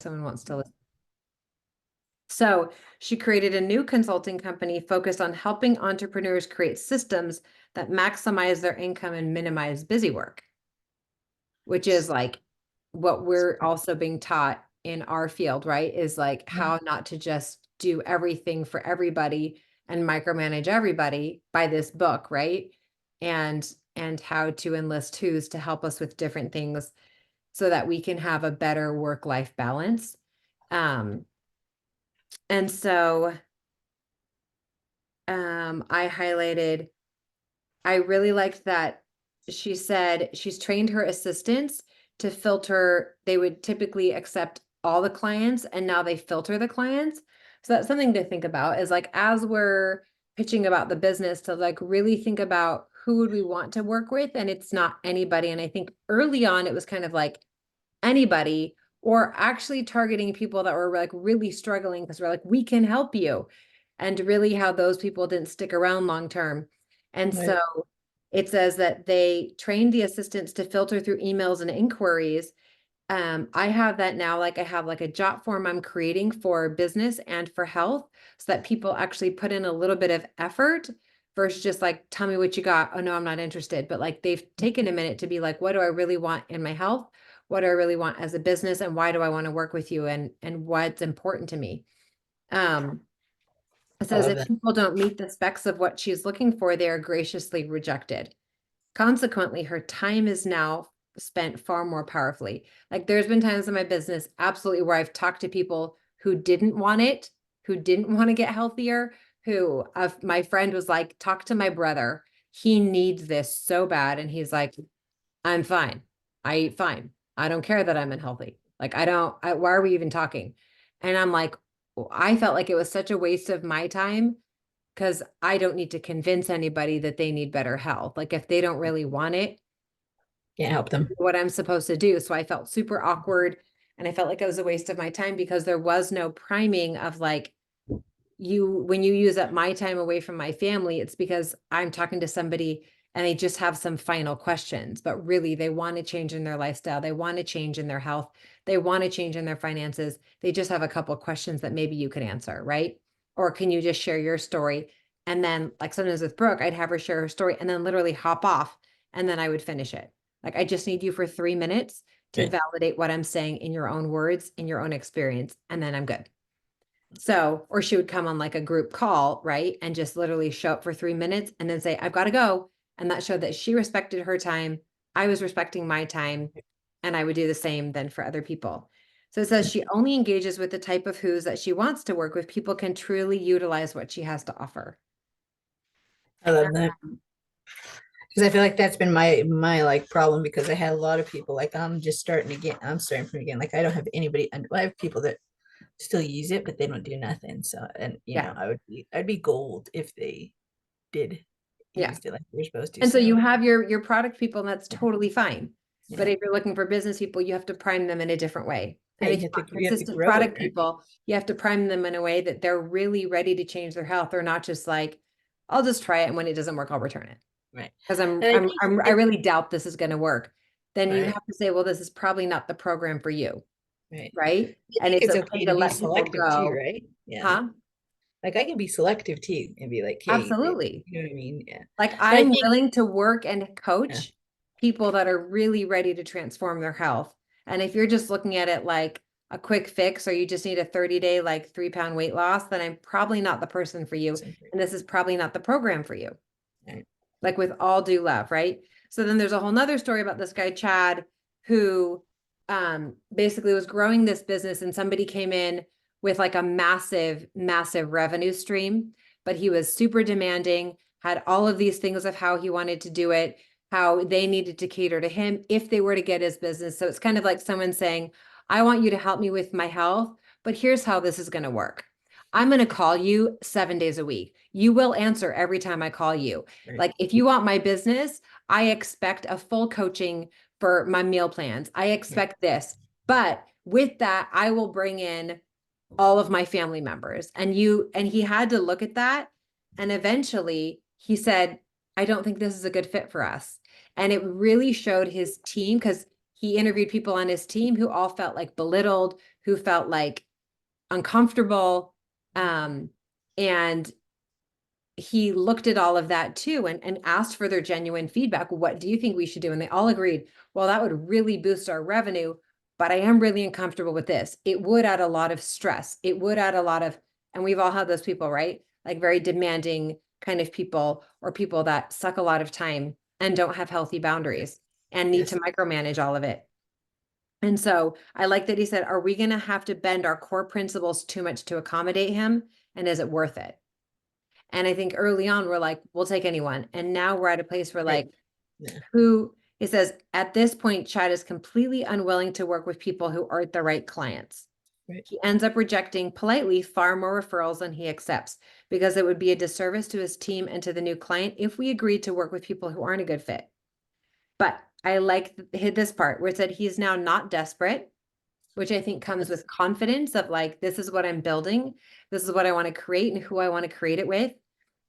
someone wants to listen. So she created a new consulting company focused on helping entrepreneurs create systems that maximize their income and minimize busy work, which is like what we're also being taught in our field, right? Is like how not to just do everything for everybody and micromanage everybody by this book, right? And how to enlist who's to help us with different things so that we can have a better work-life balance. And so I highlighted, I really liked that she said she's trained her assistants to filter. They would typically accept all the clients and now they filter the clients. So that's something to think about, is like, as we're pitching about the business, to like really think about who would we want to work with, and it's not anybody. And I think early on it was kind of like anybody, or actually targeting people that were like really struggling because we're like, we can help you. And really how those people didn't stick around long term. And Right. so it says that they trained the assistants to filter through emails and inquiries. I have that now, like I have like a jot form I'm creating for business and for health, so that people actually put in a little bit of effort versus just like, tell me what you got. Oh no, I'm not interested. But like they've taken a minute to be like, what do I really want in my health? What do I really want as a business? And why do I want to work with you? And what's important to me? It I says love if that. people don't meet the specs of what she's looking for, they are graciously rejected. Consequently, her time is now spent far more powerfully. Like there's been times in my business, absolutely, where I've talked to people who didn't want it, who didn't want to get healthier, who my friend was like, talk to my brother. He needs this so bad. And he's like, I'm fine. I eat fine. I don't care that I'm unhealthy. Like, why are we even talking? And I'm like, I felt like it was such a waste of my time because I don't need to convince anybody that they need better health. Like, if they don't really want it, Can't help them. what I'm supposed to do. So I felt super awkward and I felt like it was a waste of my time because there was no priming of like, when you use up my time away from my family, it's because I'm talking to somebody and they just have some final questions, but really they want to change in their lifestyle. They want to change in their health. They want to change in their finances. They just have a couple of questions that maybe you could answer, right? Or can you just share your story? And then like sometimes with Brooke, I'd have her share her story and then literally hop off and then I would finish it. Like, I just need you for 3 minutes to Right. validate what I'm saying in your own words, in your own experience, and then I'm good. So, or she would come on like a group call, right? And just literally show up for 3 minutes and then say, I've got to go. And that showed that she respected her time. I was respecting my time. And I would do the same then for other people. So it says she only engages with the type of who's that she wants to work with. People can truly utilize what she has to offer. I love that. Because I feel like that's been my like problem, because I had a lot of people like I'm just starting again. I'm starting from again. Like I don't have anybody, and I have people that still use it, but they don't do nothing. So, and Yeah. I'd be gold if they did Yeah. use it like they're supposed to. And so you So have your product people, and that's yeah, totally fine. But yeah, if you're looking for business people, you have to prime them in a different way. yeah. And if you want You have to consistent grow it, product right? people, you have to prime them in a way that they're really ready to change their health. They're not just like, I'll just try it, and when it doesn't work, I'll return it. Right. Because And I think I really doubt this is going to work. Then you right, have to say, well, this is probably not the program for you, right. right? I And think it's it's okay okay to to be let people selective too, go. right? Yeah. Huh? Like I can be selective too and be like, hey, Absolutely. you know what I mean? Yeah. Like, But I I'm think willing to work and yeah, coach people that are really ready to transform their health. And if you're just looking at it like a quick fix, or you just need a 30-day, like 3-pound weight loss, then I'm probably not the person for you. And this is probably not the program for you, right. like with all due love, right? So then there's a whole nother story about this guy, Chad, who basically was growing this business, and somebody came in with like a massive, massive revenue stream, but he was super demanding, had all of these things of how he wanted to do it, how they needed to cater to him if they were to get his business. So it's kind of like someone saying, I want you to help me with my health, but here's how this is going to work. I'm going to call you 7 days a week. You will answer every time I call you. Right. Like, if you want my business, I expect a full coaching for my meal plans. I Right. expect this. But with that, I will bring in all of my family members. And he had to look at that. And eventually he said, I don't think this is a good fit for us. And it really showed his team, because he interviewed people on his team who all felt like belittled, who felt like uncomfortable. And he looked at all of that too and asked for their genuine feedback. What do you think we should do? And they all agreed, well, that would really boost our revenue, but I am really uncomfortable with this. It would add a lot of stress. It would add a lot of, and we've all had those people, right? Like very demanding kind of people, or people that suck a lot of time and don't have healthy boundaries and need Yes. to micromanage all of it. And so I like that he said, are we going to have to bend our core principles too much to accommodate him? And is it worth it? And I think early on, we're like, we'll take anyone. And now we're at a place where Right. like, Yeah. who, it says, at this point, Chad is completely unwilling to work with people who aren't the right clients. Right. He ends up rejecting politely far more referrals than he accepts, because it would be a disservice to his team and to the new client if we agreed to work with people who aren't a good fit. But I like this part where it said he's now not desperate, which I think comes with confidence of like, this is what I'm building. This is what I want to create and who I want to create it with.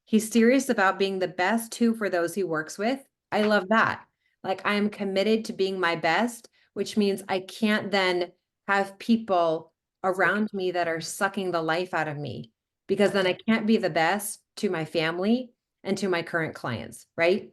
He's serious about being the best too for those he works with. I love that. Like, I am committed to being my best, which means I can't then have people around me that are sucking the life out of me, because then I can't be the best to my family and to my current clients, right?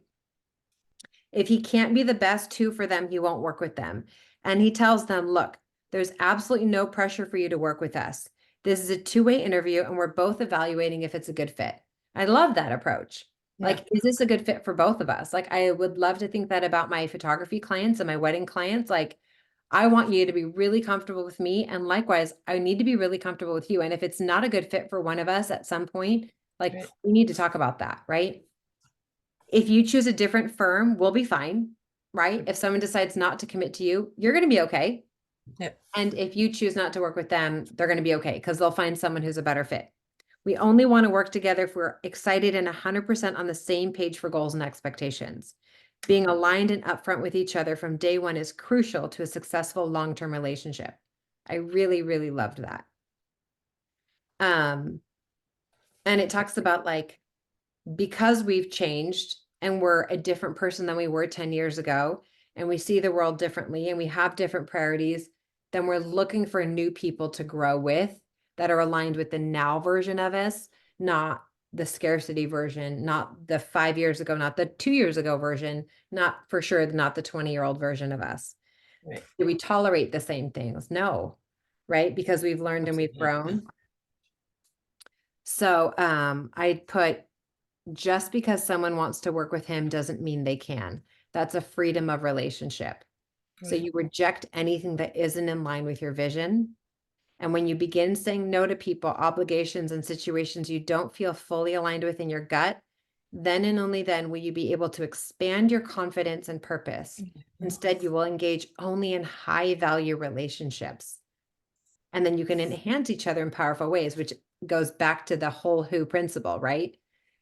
If he can't be the best too for them, he won't work with them. And he tells them, look, there's absolutely no pressure for you to work with us. This is a two-way interview and we're both evaluating if it's a good fit. I love that approach. Yeah. Like, is this a good fit for both of us? Like, I would love to think that about my photography clients and my wedding clients. Like, I want you to be really comfortable with me. And likewise, I need to be really comfortable with you. And if it's not a good fit for one of us at some point, like, Right. we need to talk about that, right? If you choose a different firm, we'll be fine, right? If someone decides not to commit to you, you're going to be okay. Yep. And if you choose not to work with them, they're going to be okay, because they'll find someone who's a better fit. We only want to work together if we're excited and 100% on the same page for goals and expectations. Being aligned and upfront with each other from day one is crucial to a successful long-term relationship. I really, really loved that. And it talks about like, because we've changed and we're a different person than we were 10 years ago, and we see the world differently and we have different priorities, then we're looking for new people to grow with that are aligned with the now version of us, not the scarcity version, not the 5 years ago, not the 2 years ago version, not for sure, not the 20-year-old version of us. Right. Do we tolerate the same things? No, right? Because we've learned and we've grown. So I put, just because someone wants to work with him doesn't mean they can. That's a freedom of relationship. So Right. you reject anything that isn't in line with your vision. And when you begin saying no to people, obligations, and situations you don't feel fully aligned with in your gut, then and only then will you be able to expand your confidence and purpose. Instead, you will engage only in high value relationships. And then you can enhance each other in powerful ways, which goes back to the whole who principle, right?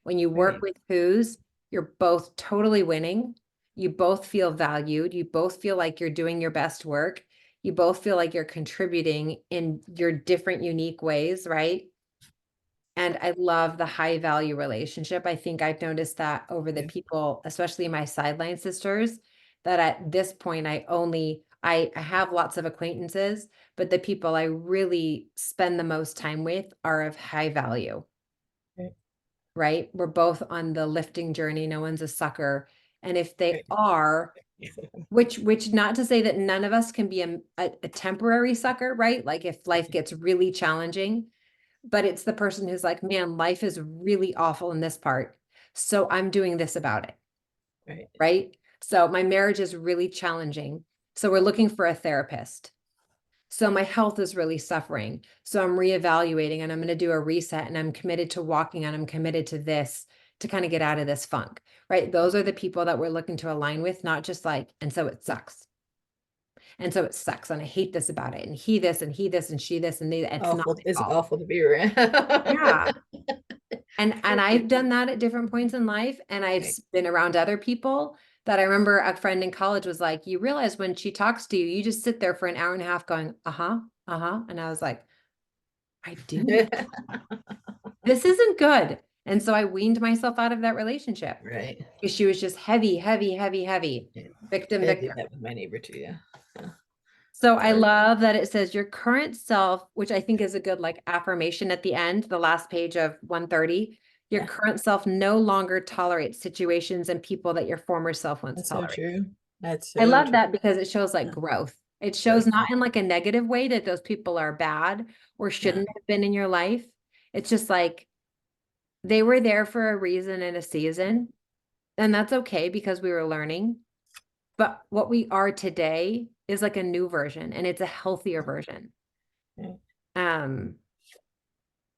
When you work Right. with who's, you're both totally winning. You both feel valued. You both feel like you're doing your best work. You both feel like you're contributing in your different, unique ways, right? And I love the high value relationship. I think I've noticed that over the Yeah. people, especially my sideline sisters, that at this point, I have lots of acquaintances, but the people I really spend the most time with are of high value, Right. right? We're both on the lifting journey. No one's a sucker. And if they Right. are, which not to say that none of us can be a temporary sucker, right? Like if life gets really challenging, but it's the person who's like, man, life is really awful in this part, so I'm doing this about it, Right. right? So my marriage is really challenging, so we're looking for a therapist. So my health is really suffering, so I'm reevaluating and I'm going to do a reset, and I'm committed to walking and I'm committed to this to kind of get out of this funk, right? Those are the people that we're looking to align with, not just like, and so it sucks. And so it sucks. And I hate this about it. And he this and he this and she this and they, it's not Awful. my It's fault. awful to be around. Yeah. And I've done that at different points in life. And I've Right. been around other people that I remember a friend in college was like, you realize when she talks to you, you just sit there for an hour and a half going, uh-huh, uh-huh. And I was like, I do. This isn't good. And so I weaned myself out of that relationship Right. because she was just heavy, heavy, heavy, heavy, Yeah. victim, I did victim. that with my neighbor too. Yeah. Yeah. So I Sorry. love that it says your current self, which I think is a good like affirmation at the end, the last page of 130. Your Yeah, current self no longer tolerates situations and people that your former self once that's so tolerated. true. That's I so love true. that because it shows like Yeah, growth. It shows growth. not in like a negative way that those people are bad or Yeah, shouldn't have been in your life. It's just like they were there for a reason and a season, and that's okay because we were learning. But what we are today is like a new version and it's a healthier version. yeah, Um,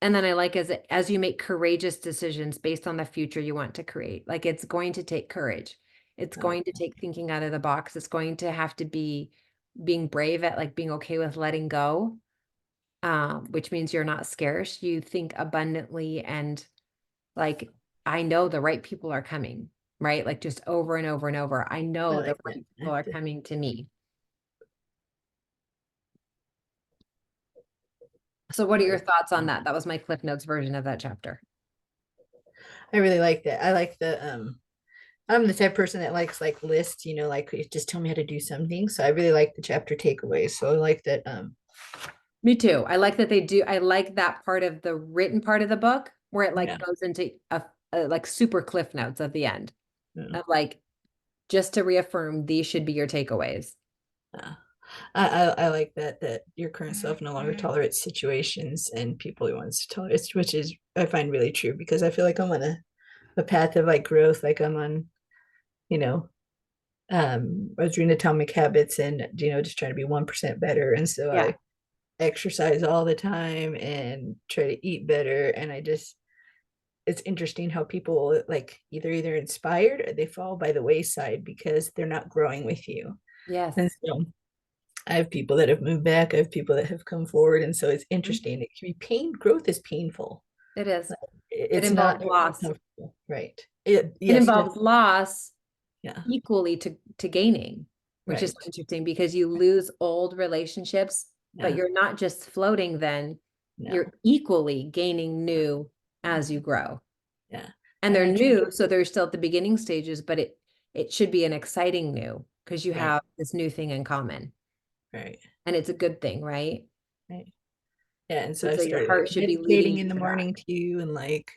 and then I like as you make courageous decisions based on the future you want to create. Like it's going to take courage. It's I like going to take thinking out of the box. It's going to have to be being brave at like being okay with letting go, which means you're not scarce. You think abundantly and like, I know the right people are coming, right? Like just over and over and over. I I know the like that. right people are coming to me. So what are your thoughts on that? That was my Cliff Notes version of that chapter. I really like that. I like I'm the type of person that likes like lists, like just tell me how to do something. So I really like the chapter takeaways. So I like that. Me too. I like that they do. I like that part of the written part of the book where it like Yeah, goes into a like super Cliff Notes at the end yeah, of like just to reaffirm these should be your takeaways. yeah. I like that your current self no longer tolerates situations and people he wants to tolerate, which is I find really true because I feel like I'm on a path of like growth, like I'm on, you know, I was reading Atomic Habits and just trying to be 1% better. And so Yeah. I exercise all the time and try to eat better. And I just it's interesting how people like either inspired or they fall by the wayside because they're not growing with you. And Yes, so I have people that have moved back, I have people that have come forward. And so it's mhm, interesting. It can be growth is painful. it is. Like, It it's not involves loss. comfortable. Right. It Yes, it does. involves loss Yeah. equally to gaining, which is Right. interesting because you lose old relationships, but Yeah. you're not just floating then, you're No. equally gaining new as you grow. Yeah. And And they're I try new, so they're still at the beginning stages, but it should be an exciting new because you right. have this new thing in common. Right. And it's a good thing, right? Right. Yeah. And so And I so your started like heart should be leading meditating you in the to that. morning too and like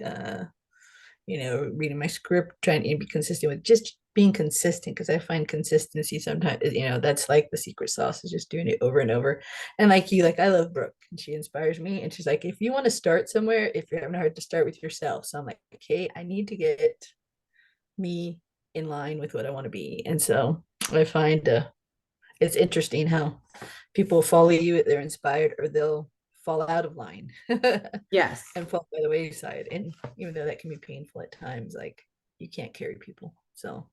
reading my script, trying to be consistent with just being consistent because I find consistency sometimes, that's like the secret sauce is just doing it over and over. And like you, like I love Brooke and she inspires me. And she's like, if you want to start somewhere, if you're having a hard to start with yourself. So I'm like, okay, I need to get me in line with what I want to be. And so I find it's interesting how people follow you, they're inspired, or they'll fall out of line Yes. and fall by the wayside. And even though that can be painful at times, like you can't carry people. So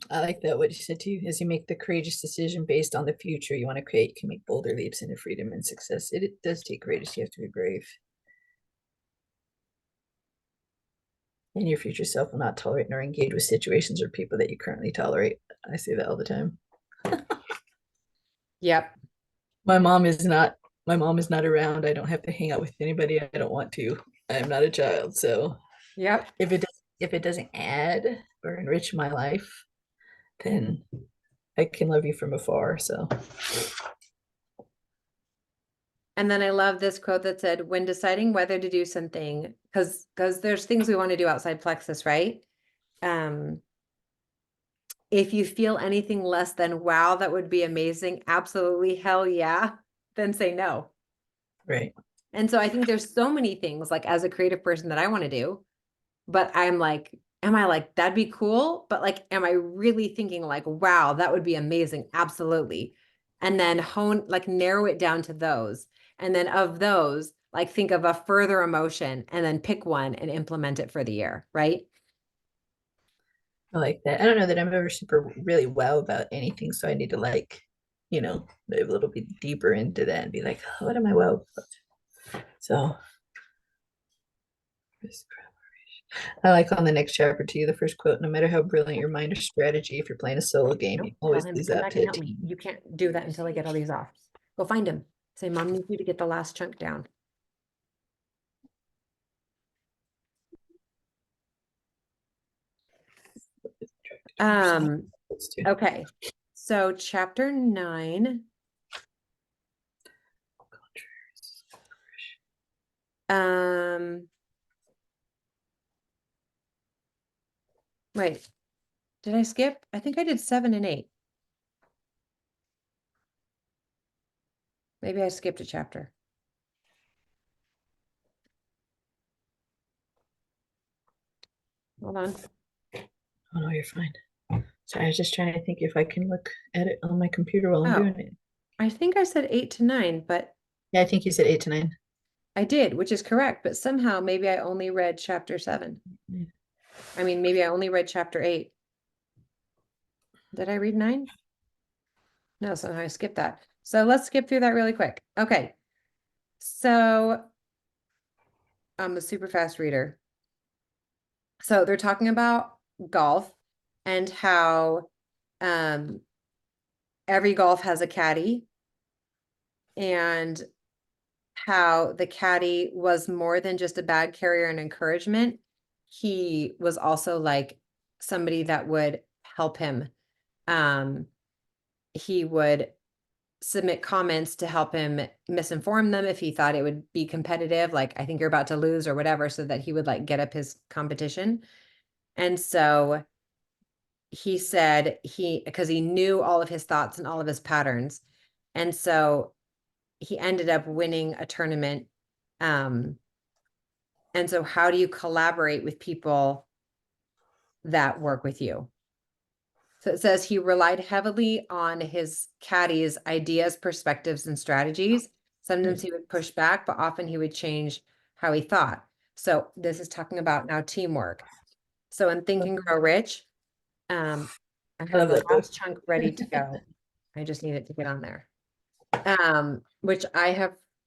I like that what you said too, as you make the courageous decision based on the future you want to create, you can make bolder leaps into freedom and success. It does take courage. You have to be brave. And your future self will not tolerate nor engage with situations or people that you currently tolerate. I say that all the time. Yep. My mom is not my mom is not around. I don't have to hang out with anybody I don't want to. I'm not a child. So Yep. if it doesn't add or enrich my life, then I can love you from afar. So And then I love this quote that said, when deciding whether to do something, because there's things we want to do outside plexus, right? Um, if you feel anything less than wow, that would be amazing, absolutely hell yeah, then say no. right. And so I think there's so many things like as a creative person that I want to do, but I'm like, am I like, that'd be cool? But like, am I really thinking like, wow, that would be amazing? Absolutely. And then like narrow it down to those. And then of those, like think of a further emotion and then pick one and implement it for the year, right? I like that. I don't know that I'm ever super really well about anything. So I need to dive a little bit deeper into that and be like, oh, what am I well about? So I like on the next chapter too, the first quote, no matter how brilliant your mind or strategy, if you're playing a solo game, you Nope. Tell always him to lose come out back to and a help me. team. You can't do that until I get all these off. Go find him. Say, Mom needs you to get the last chunk down. Um, okay. So chapter 9. Wait, did I skip? I think I did 7 and 8. Maybe I skipped a chapter. Hold on. Oh no, you're fine. Sorry, I was just trying to think if I can look at it on my computer while I'm Oh, doing it. I think I said 8 to 9, but Yeah, I think you said 8 to 9. I did, which is correct. But somehow maybe I only read chapter 7. Yeah. I mean, maybe I only read chapter 8. Did I read 9? No, somehow I skipped that. So let's skip through that really quick. Okay. So I'm a super fast reader. So they're talking about golf and how every golf has a caddy, and how the caddy was more than just a bag carrier and encouragement. He was also like somebody that would help him. He would submit comments to help him misinform them if he thought it would be competitive, like I think you're about to lose or whatever, so that he would like get up his competition. And so he said because he knew all of his thoughts and all of his patterns. And so he ended up winning a tournament. And so how do you collaborate with people that work with you? So it says he relied heavily on his caddies' ideas, perspectives, and strategies. Sometimes he would push back, but often he would change how he thought. So this is talking about now teamwork. So in Think and Grow Rich, I I have love the that book. last chunk ready to go. I just need it to get on there. Which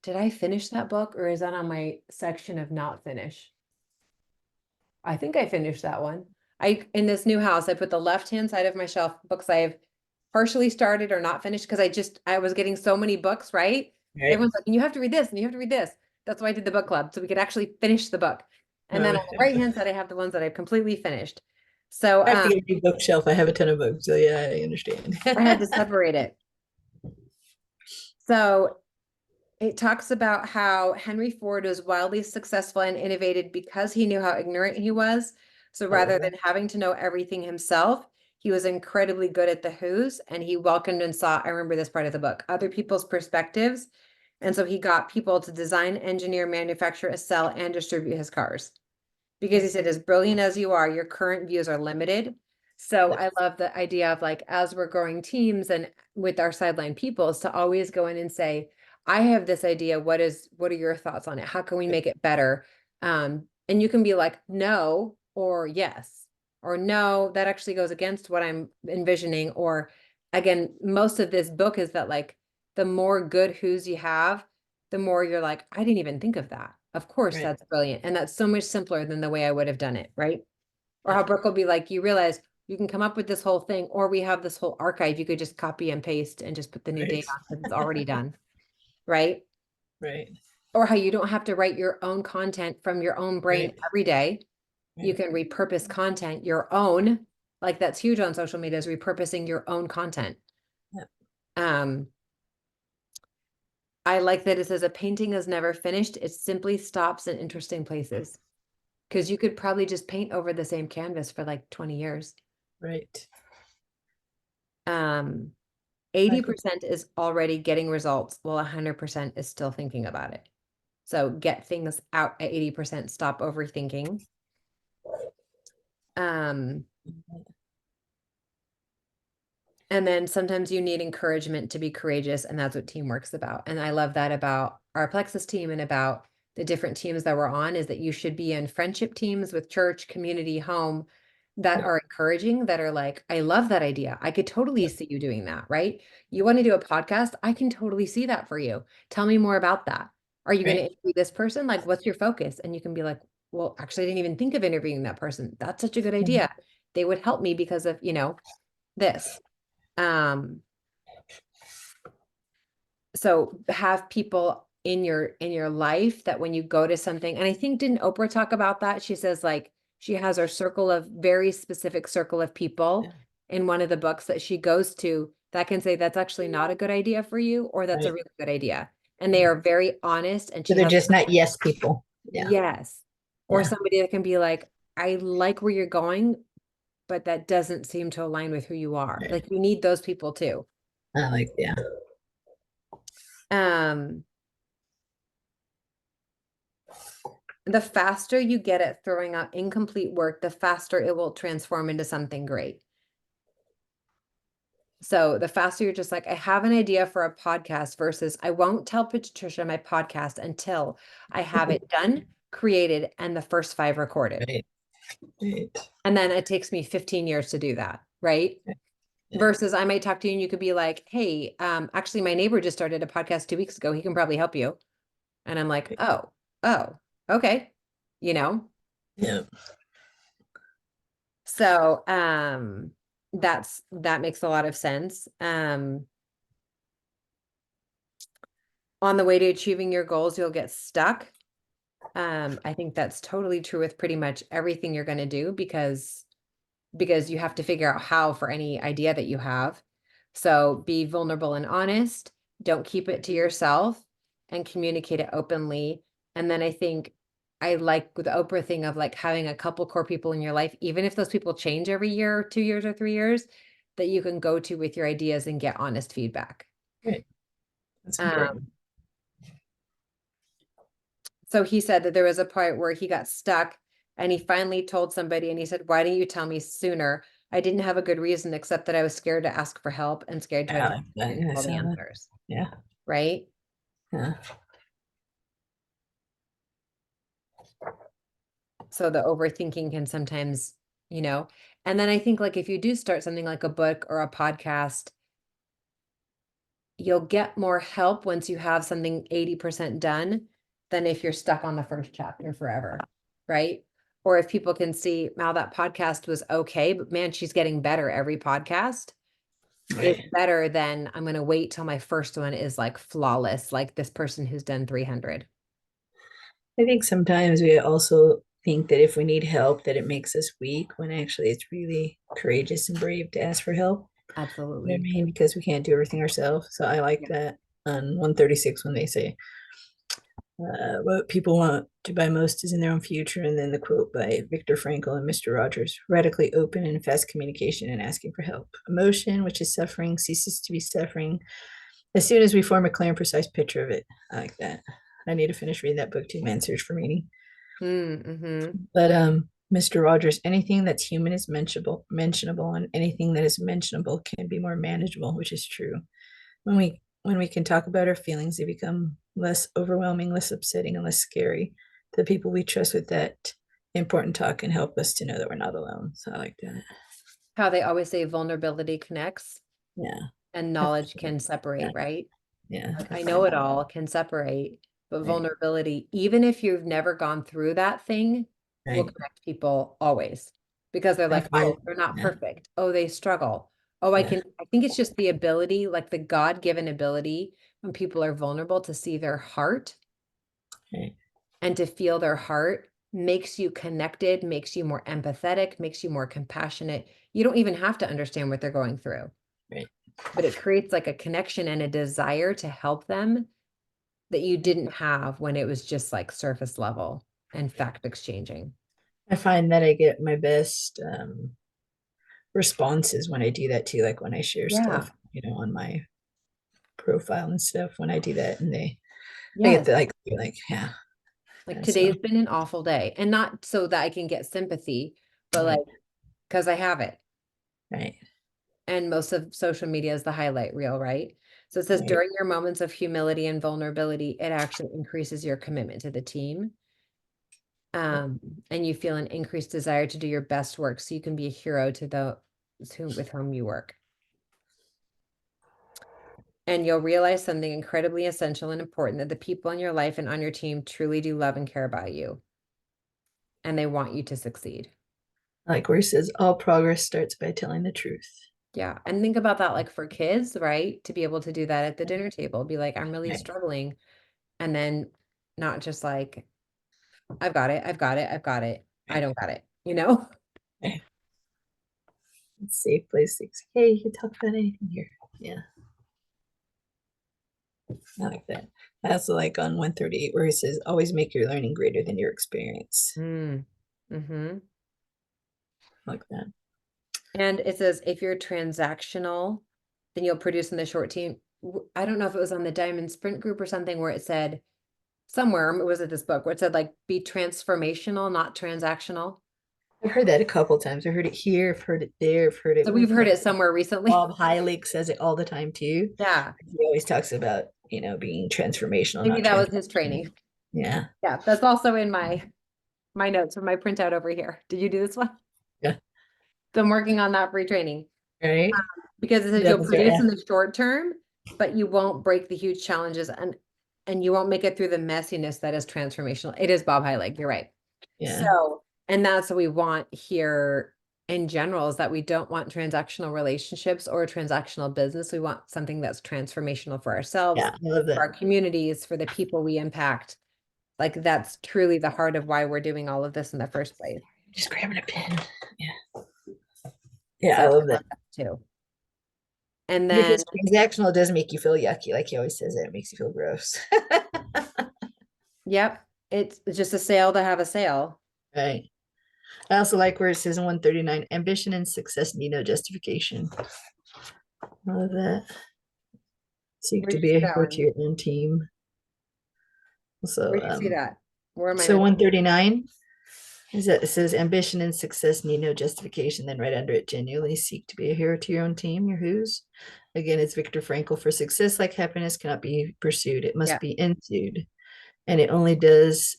did I finish that book, or is that on my section of not finish? I think I finished that one. In this new house, I put the left-hand side of my shelf books I've partially started or not finished because I was getting so many books, right? Right. Everyone's like, and you have to read this and you have to read this. That's why I did the book club, so we could actually finish the book. And then on the right-hand side, I have the ones that I've completely finished. So I have to get a new bookshelf. I have a ton of books, so yeah, I understand. I had to separate it. So it talks about how Henry Ford was wildly successful and innovated because he knew how ignorant he was. So rather than having to know everything himself, he was incredibly good at the who's, and he welcomed and saw, I remember this part of the book, other people's perspectives. And so he got people to design, engineer, manufacture, sell, and distribute his cars. Because he said, as brilliant as you are, your current views are limited. So I love the idea of like, as we're growing teams and with our sideline people, is to always go in and say, I have this idea. What are your thoughts on it? How can we make it better? And you can be like, no, or yes, or no, that actually goes against what I'm envisioning. Or again, most of this book is that like the more good who's you have, the more you're like, I didn't even think of that. Of course, Right. that's brilliant. And that's so much simpler than the way I would have done it, right? Or how Brooke will be like, you realize you can come up with this whole thing, or we have this whole archive. You could just copy and paste and just put the new date on because it's already done, right? Right. Or how you don't have to write your own content from your own brain Right. every day. You Right. can repurpose content, your own, like that's huge on social media, is repurposing your own content. Yep. I like that it says a painting is never finished. It simply stops in interesting places. Because you could probably just paint over the same canvas for like 20 years. Right. 80% is already getting results, while 100% is still thinking about it. So get things out at 80%, stop overthinking. And then sometimes you need encouragement to be courageous, and that's what teamwork's about. And I love that about our Plexus team and about the different teams that we're on, is that you should be in friendship teams with church, community, home, that are encouraging, that are like, I love that idea. I could totally see you doing that, right? You want to do a podcast? I can totally see that for you. Tell me more about that. Are you going to interview this person? Like, what's your focus? And you can be like, well, actually, I didn't even think of interviewing that person. That's such a good idea. They would help me because of, this. So have people in your life that when you go to something, and I think, didn't Oprah talk about that? She says like she has her very specific circle of people in one of the books that she goes to that can say that's actually not a good idea for you, or that's a Right. really good idea. And they are very honest, and So she they're has, just not yes people. Yeah. yes. Or Yeah. somebody that can be like, I like where you're going, but that doesn't seem to align with who you are. Right. Like you need those people too. I like, yeah. Um, the faster you get at throwing out incomplete work, the faster it will transform into something great. So the faster you're just like, I have an idea for a podcast versus I won't tell Patricia my podcast until I have it done, created, and the first 5 recorded. Right. Right. And then it takes me 15 years to do that, right? Yeah. Versus I might talk to you and you could be like, hey, actually my neighbor just started a podcast 2 weeks ago. He can probably help you. And I'm like, Right. oh, okay. You know? Yeah. So that makes a lot of sense. On the way to achieving your goals, you'll get stuck. I think that's totally true with pretty much everything you're going to do because you have to figure out how for any idea that you have. So be vulnerable and honest. Don't keep it to yourself and communicate it openly. And then I think I like the Oprah thing of like having a couple core people in your life, even if those people change every year, or 2 years or 3 years, that you can go to with your ideas and get honest feedback. Right. That's Um, important. so he said that there was a part where he got stuck and he finally told somebody and he said, why didn't you tell me sooner? I didn't have a good reason except that I was scared to ask for help and scared to I admit like I that. didn't Yeah, have I all the saw that. answers, Yeah. right? Yeah. So the overthinking can sometimes, and then I think like if you do start something like a book or a podcast, you'll get more help once you have something 80% done than if you're stuck on the first chapter forever, right? Or if people can see, wow, that podcast was okay, but man, she's getting better every podcast is Right. better than I'm going to wait till my first one is like flawless, like this person who's done 300. I think sometimes we also think that if we need help, that it makes us weak when actually it's really courageous and brave to ask for help. You know what Absolutely. I mean? Because we can't do everything ourselves. So I like Yeah. that on 136 when they say, what people want to buy most is in their own future. And then the quote by Viktor Frankl and Mr. Rogers, radically open and fast communication and asking for help. Emotion, which is suffering, ceases to be suffering as soon as we form a clear and precise picture of it. I like that. I need to finish reading that book too, Man Search for Meaning. Mm-hmm. But Mr. Rogers, anything that's human is mentionable, and anything that is mentionable can be more manageable, which is true. When we can talk about our feelings, they become less overwhelming, less upsetting, and less scary. The people we trust with that important talk can help us to know that we're not alone. So I like that. How they always say vulnerability connects Yeah. and I knowledge find can that. separate, right? Yeah. Like I I know find it that. all can separate, but Right. vulnerability, even if you've never gone through that thing, will Right. connect people always because they're I like, find, oh, they're not yeah. perfect. Oh, they struggle. Oh, Yeah. I think it's just the ability, like the God-given ability when people are vulnerable to see their heart Right. and to feel their heart makes you connected, makes you more empathetic, makes you more compassionate. You don't even have to understand what they're going through, Right. but it creates like a connection and a desire to help them that you didn't have when it was just like surface level and fact exchanging. I find that I get my best responses when I do that too. Like when I share Yeah. stuff, on my profile and stuff. When I do that, and I get Yes. the like, yeah. Like Yeah, so today's been an awful day. And not so that I can get sympathy, but like right, because I have it. right, And most of social media is the highlight reel, right? So it says right. during your moments of humility and vulnerability, it actually increases your commitment to the team. Um, and you feel an increased desire to do your best work so you can be a hero to those with whom you work. And you'll realize something incredibly essential and important, that the people in your life and on your team truly do love and care about you, and they want you to succeed. Like where he says, all progress starts by telling the truth. Yeah. And think about that like for kids, right? To be able to do that at the dinner table, be like, I'm really Right, struggling. And then not just like, I've got it, I've got it, I've got it. I right, don't got it, you know? right. It's a safe place. Hey, you can talk about anything here. Yeah, I like that. I also like on 138 where he says, always make your learning greater than your experience. Mm. Mm-hmm. I like that. And it says if you're transactional, then you'll produce in the short team. I don't know if it was on the Diamond Sprint group or something where it said somewhere, was it this book where it said like be transformational, not transactional? I've heard that a couple times. I've heard it here, I've heard it there, I've heard it So we've with heard it somewhere recently. Bob Heilig says it all the time too. Yeah. He always talks about, being transformational, Maybe not that was his transactional. training. Yeah. Yeah, that's also in my notes from my printout over here. Did you do this one? Yeah. So I'm working on that free training. Right. Because it says Yeah, you'll that's right. produce Yeah. in the short term, but you won't break the huge challenges and you won't make it through the messiness that is transformational. It is Bob Heilig, you're right. Yeah. So, and that's what we want here in general is that we don't want transactional relationships or transactional business. We want something that's transformational for ourselves, Yeah. I love for that. our communities, for the people we impact. Like that's truly the heart of why we're doing all of this in the first place. Just grabbing a pen. Yeah. Yeah, So I I love that. love that too. And If then, it's transactional, it doesn't make you feel yucky. Like he always says, it makes you feel gross. yep, it's just a sale to have a sale. Right. I also like where it says in 139, ambition and success need no justification. I love that. Seek Where to do you be see a that hero to one? your own team. So Where do you see that? Where am I? so 139 is that it says ambition and success need no justification. Then right under it, genuinely seek to be a hero to your own team, your who's. Again, it's Viktor Frankl. For success like happiness cannot be pursued. It must Yeah, be ensued. And it only does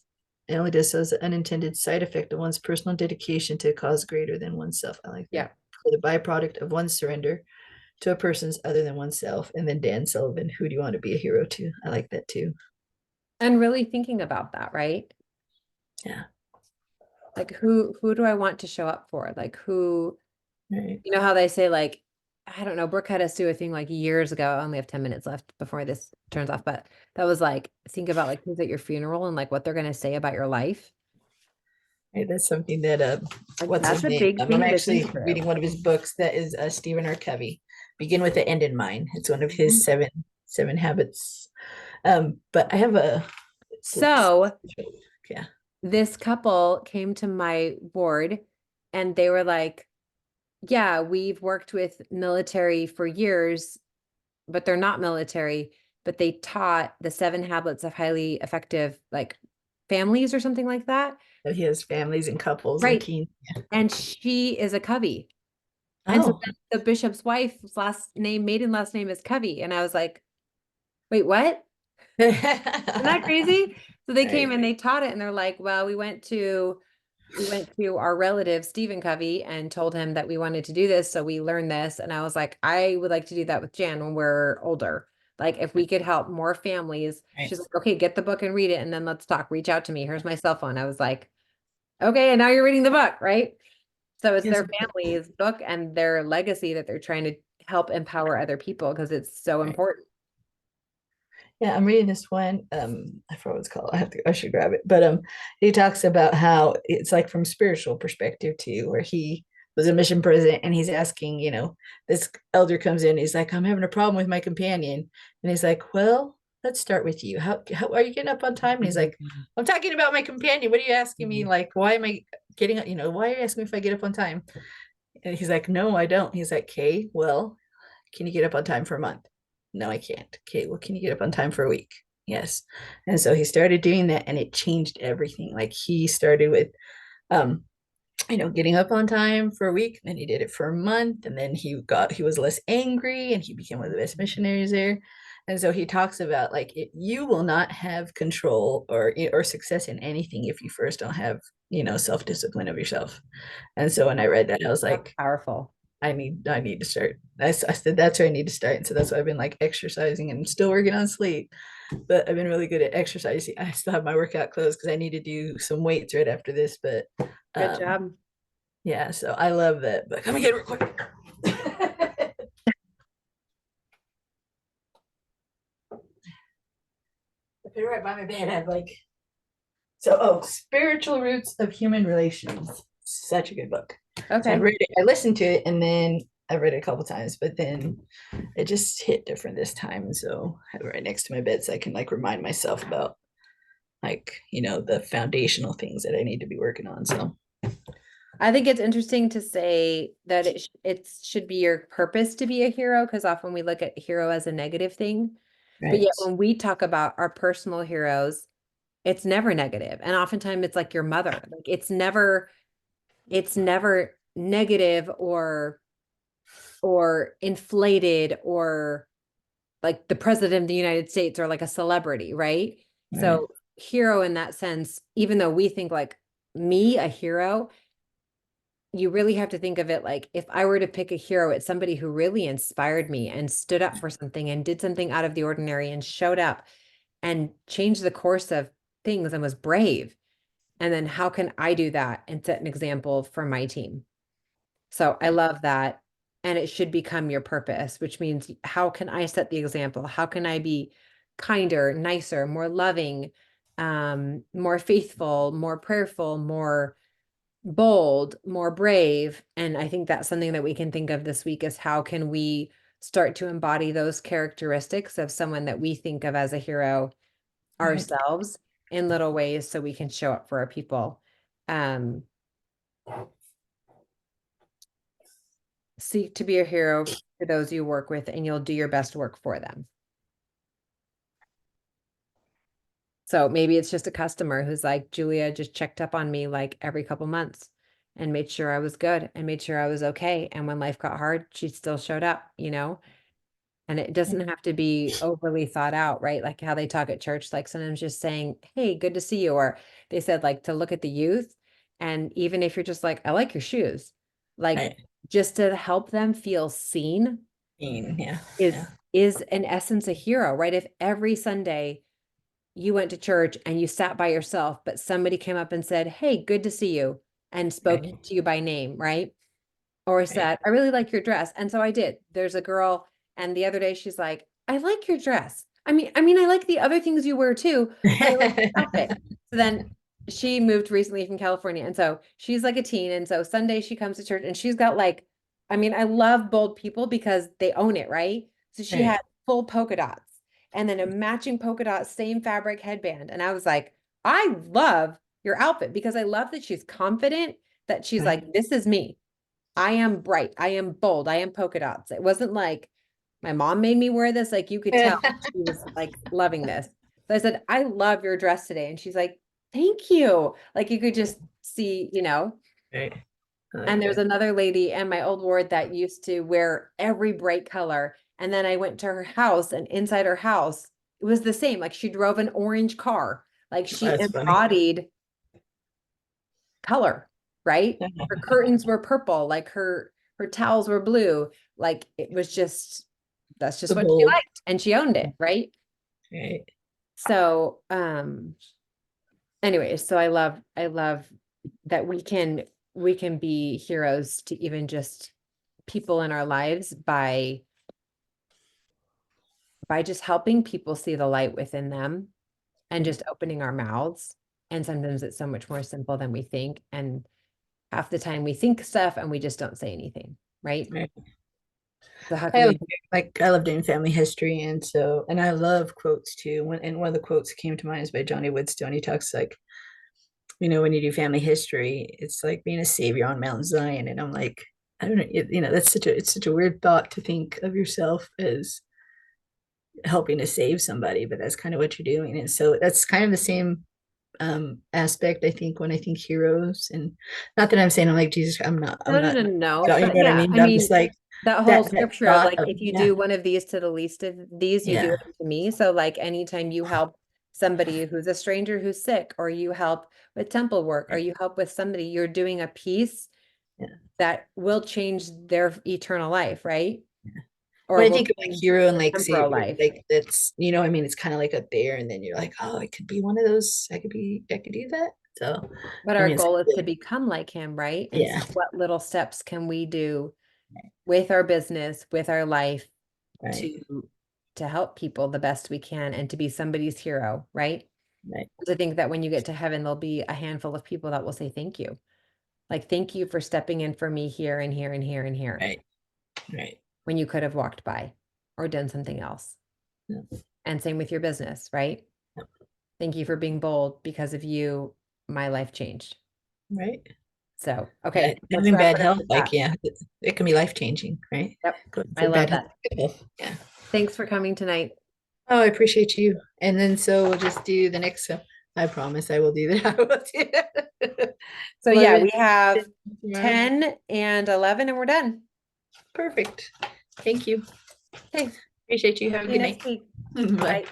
so as an unintended side effect of one's personal dedication to a cause greater than oneself. I like yeah. that. For the byproduct of one's surrender to a person's other than oneself. And then Dan Sullivan, who do you want to be a hero to? I like that too. And really thinking about that, right? Yeah. Like who do I want to show up for? Like who, Right. you know how they say like, I don't know, Brooke had us do a thing like years ago. I only have 10 minutes left before this turns off, but that was like think about like who's at your funeral and like what they're gonna say about your life. Right. That's something that Like what's that's his a name? big I'm thing to actually think through. reading one of his books that is Stephen R. Covey. Begin with the end in mind. It's one of his Mhm. seven habits. But I have a So yeah. this couple came to my board and they were like, yeah, we've worked with military for years, but they're not military, but they taught the 7 habits of highly effective like families or something like that. He has families and couples and Right. teens. And she is a Covey. And so Oh. the bishop's wife's maiden last name is Covey. And I was like, wait, what? Isn't that crazy? So they came Right. and they taught it and they're like, well, we went to our relative, Stephen Covey, and told him that we wanted to do this. So we learned this. And I was like, I would like to do that with Jan when we're older. Like if we could help more families, Right. she's like, okay, get the book and read it. And then let's talk. Reach out to me. Here's my cell phone. I was like, okay. And now you're reading the book, right? So it's Yes. their family's book and their legacy that they're trying to help empower other people because it's so Right. important. Yeah, I'm reading this one. I forgot what it's called. I should grab it. But he talks about how it's like from spiritual perspective too, where he was a mission president and he's asking, this elder comes in, he's like, I'm having a problem with my companion. And he's like, well, let's start with you. How are you getting up on time? And he's like, I'm talking about my companion. What are you asking me? Like, why am I getting, why are you asking me if I get up on time? And he's like, no, I don't. He's like, okay, well, can you get up on time for a month? No, I can't. Okay, well, can you get up on time for a week? Yes. And so he started doing that and it changed everything. Like he started with um, getting up on time for a week, then he did it for a month, and then he was less angry and he became one of the best missionaries there. And so he talks about like you will not have control or success in anything if you first don't have, self-discipline of yourself. And so when I read that, I was That's like, powerful. I need to start. I said that's where I need to start. And so that's why I've been like exercising and still working on sleep. But I've been really good at exercising. I still have my workout clothes because I need to do some weights right after this. But Good um job. yeah, so I love that. But come and get it real quick. I put it right by my bed. I have like Spiritual Roots of Human Relations. Such a good book. So I Okay. read it, I listened to it, and then I've read it a couple times, but then it just hit different this time. And so I have it right next to my bed so I can like remind myself about like, the foundational things that I need to be working on. So I think it's interesting to say that it should be your purpose to be a hero, because often we look at hero as a negative thing. But right, yet when we talk about our personal heroes, it's never negative. And oftentimes it's like your mother. Like it's never negative or inflated or like the president of the United States or like a celebrity, right? right, So hero in that sense, even though we think like me, a hero, you really have to think of it like if I were to pick a hero, it's somebody who really inspired me and stood up for something and did something out of the ordinary and showed up and changed the course of things and was brave. And then how can I do that and set an example for my team? So I love that. And it should become your purpose, which means how can I set the example? How can I be kinder, nicer, more loving, more faithful, more prayerful, more bold, more brave? And I think that's something that we can think of this week is how can we start to embody those characteristics of someone that we think of as a hero right, ourselves in little ways so we can show up for our people. Um, Seek to be a hero to those you work with, and you'll do your best work for them. So maybe it's just a customer who's like, Julia just checked up on me like every couple months and made sure I was good and made sure I was okay. And when life got hard, she still showed up. And it doesn't have to be overly thought out, right? Like how they talk at church, like sometimes just saying, hey, good to see you. Or they said like to look at the youth. And even if you're just like, I like your shoes, like right. just to help them feel seen Yeah, yeah, is in essence a hero, right? If every Sunday you went to church and you sat by yourself, but somebody came up and said, hey, good to see you, and spoke right, to you by name, right? Or right. said, I really like your dress. And so I did. There's a girl, and the other day she's like, I like your dress. I mean, I like the other things you wear too, but I like your outfit. So then she moved recently from California. And so she's like a teen. And so Sunday she comes to church and she's got like, I love bold people because they own it, right? So she had Right, full polka dots and then a matching polka dot, same fabric headband. And I was like, I love your outfit because I love that she's confident, that she's right. like, this is me. I am bright. I am bold. I am polka dots. It wasn't like my mom made me wear this. Like you could tell she was like loving this. So I said, I love your dress today. And she's like, thank you. Like you could just see. Right. I And like there's that. another lady in my old ward that used to wear every bright color. And then I went to her house, and inside her house, it was the same. Like she drove an orange car. Like she That's funny. embodied color, right? Her curtains were purple, like her towels were blue. Like it was just that's just The what she bold. liked and she owned it, right? Right, So anyways, so I love that we can be heroes to even just people in our lives by just helping people see the light within them and right, just opening our mouths. And sometimes it's so much more simple than we think. And half the time we think stuff and we just don't say anything, right? right. So how can I love, we I love doing family history, and I love quotes too. One of the quotes that came to mind is by Johnny Woodstone. He talks like, when you do family history, it's like being a savior on Mount Zion, and I'm like, I don't know, that's such a weird thought to think of yourself as helping to save somebody, but that's kind of what you're doing, and so that's kind of the same aspect I think when I think heroes, and not that I'm saying I'm like Jesus. I'm No, no, not, no, no, no. you know But what I yeah, mean? I But I'm just mean, like that whole that scripture of thought like, of, if you yeah, do one of these to the least of these, you do yeah, it to me. So like anytime you help somebody who's a stranger who's sick, or you help with temple work, or right, you help with somebody, you're doing a piece yeah. that will change their eternal life, right? Or When I will think of like change hero and their like temporal savior, life. like that's, I mean, it's kind of like up there, and then you're like, oh, I could be one of those. I could do that. So, But I our mean, it's goal is to really, become like him, right? And so yeah, what little steps can we do with our business, with our life right, to help people the best we can and to be somebody's hero, right? right, To think that when you get to heaven, there'll be a handful of people that will say thank you. Like, thank you for stepping in for me here and here and here and here. right. Right. when you could have walked by or done something else. Yeah. And same with your business, right? Yep. Thank you for being bold. Because of you, my life changed. Right. So, Yeah, okay, let's having wrap bad it up health, with like, that. yeah, it can be life-changing, right? Yep, Going I from love bad health that. to good health. Yeah. Thanks for coming tonight. Oh, I appreciate you. And then so we'll just do the next. I promise I will do that. I will do that. So yeah, 11 we have tomorrow. 10 and 11 and we're done. Perfect. Thank you. Okay, Appreciate you. Have a see you good next night. week. Bye. Bye.